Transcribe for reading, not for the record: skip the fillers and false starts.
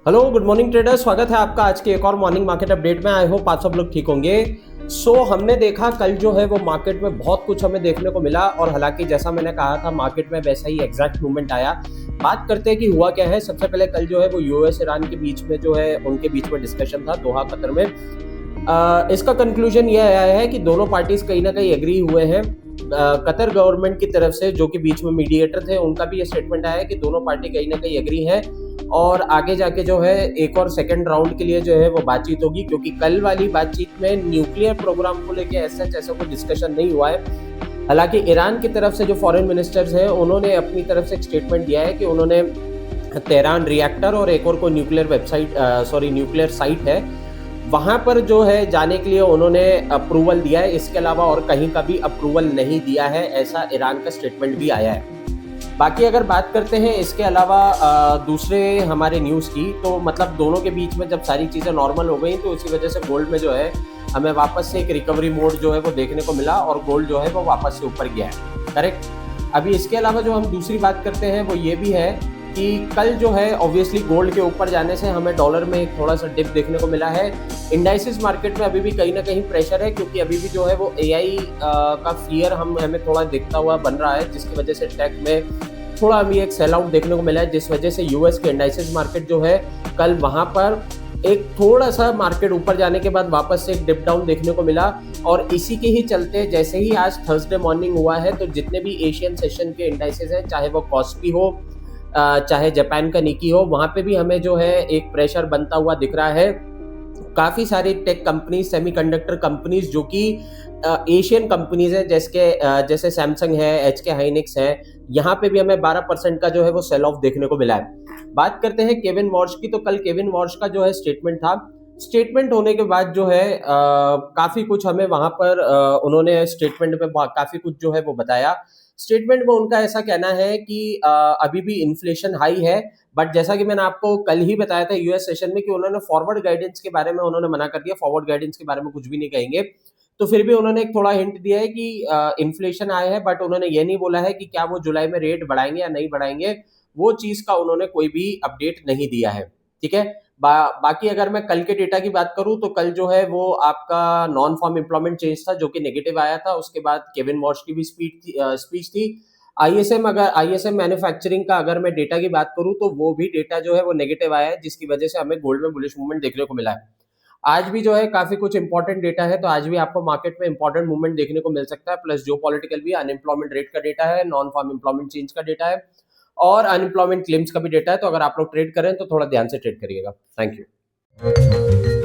Hello good morning traders, स्वागत है आपका आज के एक और मॉर्निंग मार्केट अपडेट में। आई होप आप सब लोग ठीक होंगे। हमने देखा कल जो है वो मार्केट में बहुत कुछ हमें देखने को मिला और हालांकि जैसा मैंने कहा था मार्केट में वैसा ही एग्जैक्ट मूवमेंट आया। बात करते हैं कि हुआ क्या है। सबसे पहले कल जो है वो यूएस ईरान के बीच में जो है उनके बीच में डिस्कशन था दोहा कतर में। इसका कंक्लूजन ये आया है कि दोनों पार्टीज कहीं ना कहीं एग्री हुए हैं। कतर गवर्नमेंट की तरफ से जो कि बीच में मीडिएटर थे उनका भी ये स्टेटमेंट आया है कि दोनों पार्टी कहीं ना कहीं एग्री है और आगे जाके जो है एक और सेकंड राउंड के लिए जो है वो बातचीत होगी, क्योंकि कल वाली बातचीत में न्यूक्लियर प्रोग्राम को लेके ऐसा कोई डिस्कशन नहीं हुआ है। हालांकि ईरान की तरफ से जो फॉरेन मिनिस्टर्स हैं उन्होंने अपनी तरफ से एक स्टेटमेंट दिया है कि उन्होंने तेहरान रिएक्टर और एक और कोई न्यूक्लियर साइट है वहां पर जो है जाने के लिए उन्होंने अप्रूवल दिया है। इसके अलावा और कहीं का भी अप्रूवल नहीं दिया है, ऐसा ईरान का स्टेटमेंट भी आया है। बाकी अगर बात करते हैं इसके अलावा दूसरे हमारे न्यूज़ की, तो मतलब दोनों के बीच में जब सारी चीज़ें नॉर्मल हो गई तो इसी वजह से गोल्ड में जो है हमें वापस से एक रिकवरी मोड जो है वो देखने को मिला और गोल्ड जो है वो वापस से ऊपर गया है। करेक्ट। अभी इसके अलावा जो हम दूसरी बात करते हैं वो ये भी है कि कल जो है ऑब्वियसली गोल्ड के ऊपर जाने से हमें डॉलर में एक थोड़ा सा डिप देखने को मिला है। इंडाइसिस मार्केट में अभी भी कहीं ना कहीं प्रेशर है, क्योंकि अभी भी जो है वो एआई का फियर हमें थोड़ा दिखता हुआ बन रहा है, जिसकी वजह से टेक में थोड़ा अभी एक सेल आउट देखने को मिला है, जिस वजह से यूएस के इंडाइसिस मार्केट जो है कल वहां पर एक थोड़ा सा मार्केट ऊपर जाने के बाद वापस से एक डिप डाउन देखने को मिला। और इसी के ही चलते जैसे ही आज थर्सडे मॉर्निंग हुआ है तो जितने भी एशियन सेशन के इंडाइसिस हैं, चाहे वो कॉस्पी हो चाहे जापान का निकी हो, वहां पे भी हमें जो है एक प्रेशर बनता हुआ दिख रहा है। काफी सारी टेक कंपनीज, सेमीकंडक्टर कंपनीज जो कि एशियन कंपनीज है जैसे सैमसंग है, एचके हाइनिक्स है, यहाँ पे भी हमें 12% का जो है वो सेल ऑफ देखने को मिला है। बात करते हैं केविन वॉर्श की, तो कल केविन वॉर्श का जो है स्टेटमेंट था। स्टेटमेंट होने के बाद जो है काफी कुछ हमें वहां पर उन्होंने स्टेटमेंट में काफी कुछ जो है वो बताया। स्टेटमेंट में उनका ऐसा कहना है कि अभी भी इन्फ्लेशन हाई है, बट जैसा कि मैंने आपको कल ही बताया था यूएस सेशन में कि उन्होंने फॉरवर्ड गाइडेंस के बारे में उन्होंने मना कर दिया, फॉरवर्ड गाइडेंस के बारे में कुछ भी नहीं कहेंगे। तो फिर भी उन्होंने एक थोड़ा हिंट दिया है कि इन्फ्लेशन आया है, बट उन्होंने ये नहीं बोला है कि क्या वो जुलाई में रेट बढ़ाएंगे या नहीं बढ़ाएंगे। वो चीज का उन्होंने कोई भी अपडेट नहीं दिया है। ठीक है। बाकी अगर मैं कल के डेटा की बात करूं तो कल जो है वो आपका नॉन फार्म एम्प्लॉयमेंट चेंज था जो कि नेगेटिव आया था। उसके बाद केविन वॉश की भी स्पीच थी। आईएसएम मैन्युफैक्चरिंग का अगर मैं डेटा की बात करूं तो वो भी डेटा जो है वो नेगेटिव आया है, जिसकी वजह से हमें गोल्ड में बुलिश मूवमेंट देखने को मिला है। आज भी जो है काफी कुछ इंपॉर्टेंट डेटा है, तो आज भी आपको मार्केट में इंपॉर्टेंट मूवमेंट देखने को मिल सकता है। प्लस जो पॉलिटिकल भी, अनएम्प्लॉयमेंट रेट का डेटा है, नॉन फार्म एम्प्लॉयमेंट चेंज का डेटा है और अनएम्प्लॉयमेंट क्लेम्स का भी डेटा है। तो अगर आप लोग ट्रेड करें तो थोड़ा ध्यान से ट्रेड करिएगा। Thank you.